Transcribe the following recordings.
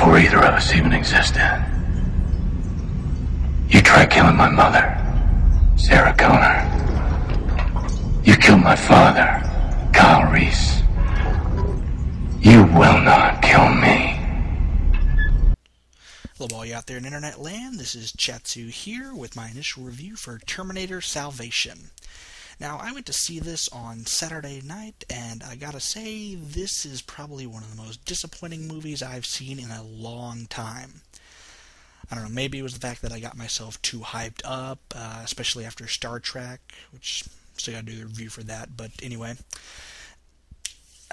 before either of us even existed. You tried killing my mother, Sarah Connor. You killed my father, Kyle Reese. You will not kill me. Hello all you out there in internet land, this is Chatzu here with my initial review for Terminator Salvation. Now, I went to see this on Saturday night, and I gotta say, this is probably one of the most disappointing movies I've seen in a long time. I don't know, maybe it was the fact that I got myself too hyped up, especially after Star Trek, which still gotta do the review for that, but anyway.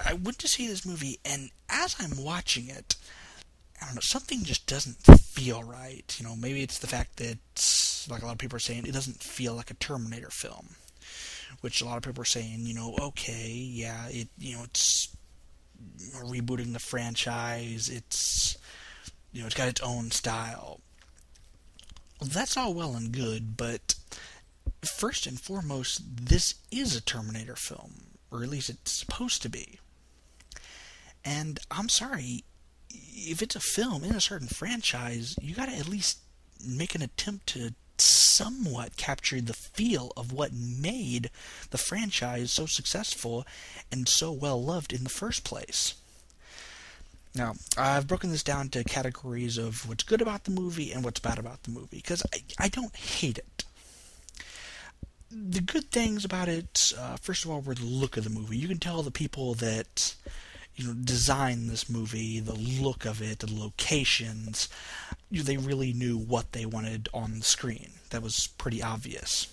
I went to see this movie, and as I'm watching it, I don't know, something just doesn't feel right. You know, maybe it's the fact that, like a lot of people are saying, it doesn't feel like a Terminator film. Which a lot of people are saying, you know, okay, yeah, it's rebooting the franchise, it's got its own style. Well, that's all well and good, but first and foremost, this is a Terminator film, or at least it's supposed to be. And I'm sorry, if it's a film in a certain franchise, you gotta at least make an attempt to somewhat capture the feel of what made the franchise so successful and so well loved in the first place. Now, I've broken this down to categories of what's good about the movie and what's bad about the movie, because I don't hate it. The good things about it, first of all, were the look of the movie. You can tell the people that designed this movie, the look of it, the locations, they really knew what they wanted on the screen. That was pretty obvious.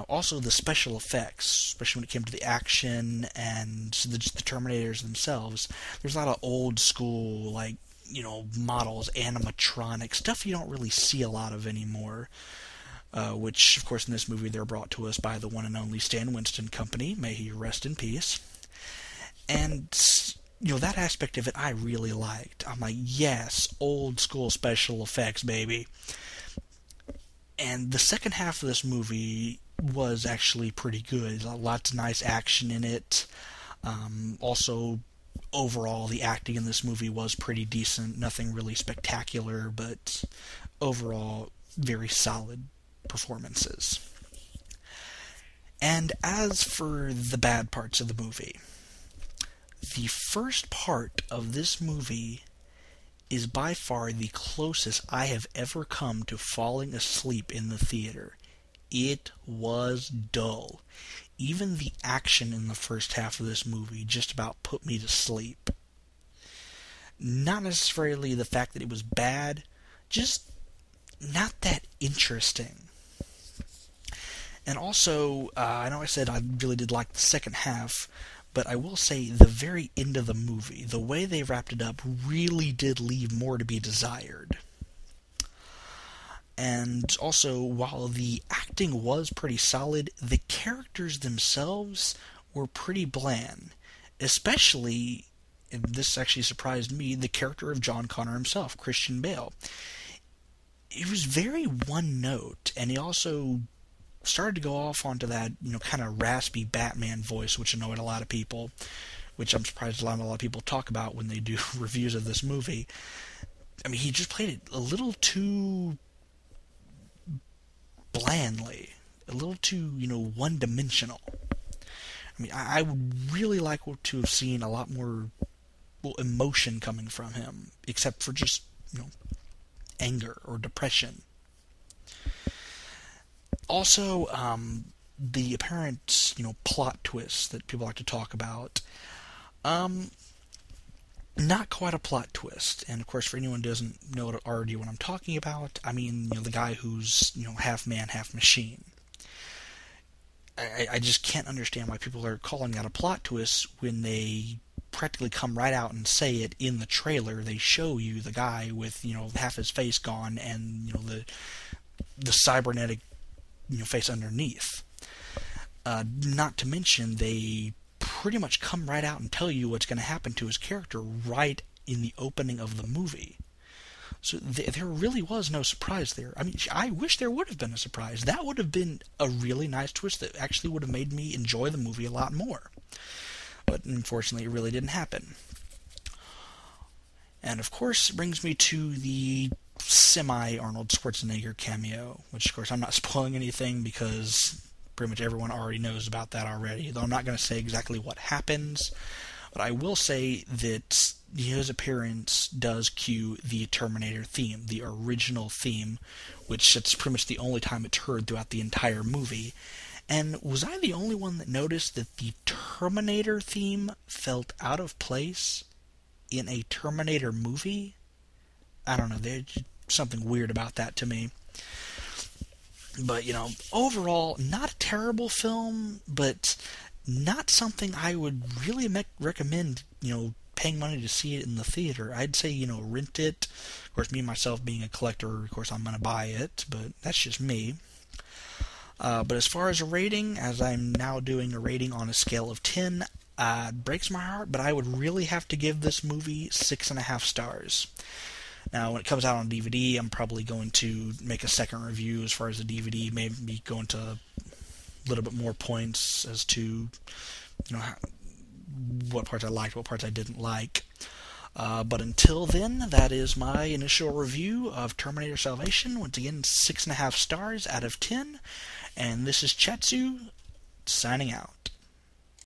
Also, the special effects, especially when it came to the action and the Terminators themselves. There's a lot of old school, models, animatronic stuff you don't really see a lot of anymore. Which, of course, in this movie they're brought to us by the one and only Stan Winston Company. May he rest in peace. And, that aspect of it I really liked. I'm like, yes, old school special effects, baby. And the second half of this movie was actually pretty good. Lots of nice action in it. Also, overall, the acting in this movie was pretty decent. Nothing really spectacular, but overall, very solid performances. And as for the bad parts of the movie, the first part of this movie is by far the closest I have ever come to falling asleep in the theater. It was dull. Even the action in the first half of this movie just about put me to sleep. Not necessarily the fact that it was bad, just not that interesting. And also, I know I said I really did like the second half, but I will say the very end of the movie, the way they wrapped it up, really did leave more to be desired. And also, while the acting was pretty solid, the characters themselves were pretty bland. Especially, and this actually surprised me, the character of John Connor himself, Christian Bale. It was very one note, and he also started to go off onto that, kind of raspy Batman voice, which annoyed a lot of people, which I'm surprised a lot of people talk about when they do reviews of this movie. I mean, he just played it a little too blandly, a little too, one-dimensional. I mean, I would really like to have seen a lot more emotion coming from him, except for just, anger or depression. Also, the apparent, plot twist that people like to talk about, not quite a plot twist. And, of course, for anyone who doesn't know already what I'm talking about, I mean, the guy who's, half man, half machine. I just can't understand why people are calling that a plot twist when they practically come right out and say it in the trailer. They show you the guy with, half his face gone and, the cybernetic face underneath. Not to mention, they pretty much come right out and tell you what's going to happen to his character right in the opening of the movie. So there really was no surprise there. I mean, I wish there would have been a surprise. That would have been a really nice twist that actually would have made me enjoy the movie a lot more. But unfortunately, it really didn't happen. And of course, it brings me to the semi-Arnold Schwarzenegger cameo, which of course I'm not spoiling anything because pretty much everyone already knows about that already, though I'm not going to say exactly what happens, but I will say that his appearance does cue the Terminator theme, the original theme, which it's pretty much the only time it's heard throughout the entire movie. And was I the only one that noticed that the Terminator theme felt out of place in a Terminator movie? I don't know, there's something weird about that to me. But, overall, not a terrible film, but not something I would really recommend, paying money to see it in the theater. I'd say, rent it. Of course, me myself being a collector, of course, I'm going to buy it, but that's just me. But as far as a rating, as I'm now doing a rating on a scale of 10, it breaks my heart, but I would really have to give this movie 6.5 stars. Now, when it comes out on DVD, I'm probably going to make a second review as far as the DVD, maybe go into a little bit more points as to, what parts I liked, what parts I didn't like. But until then, that is my initial review of Terminator Salvation. Once again, 6.5 stars out of 10. And this is Chatzu, signing out.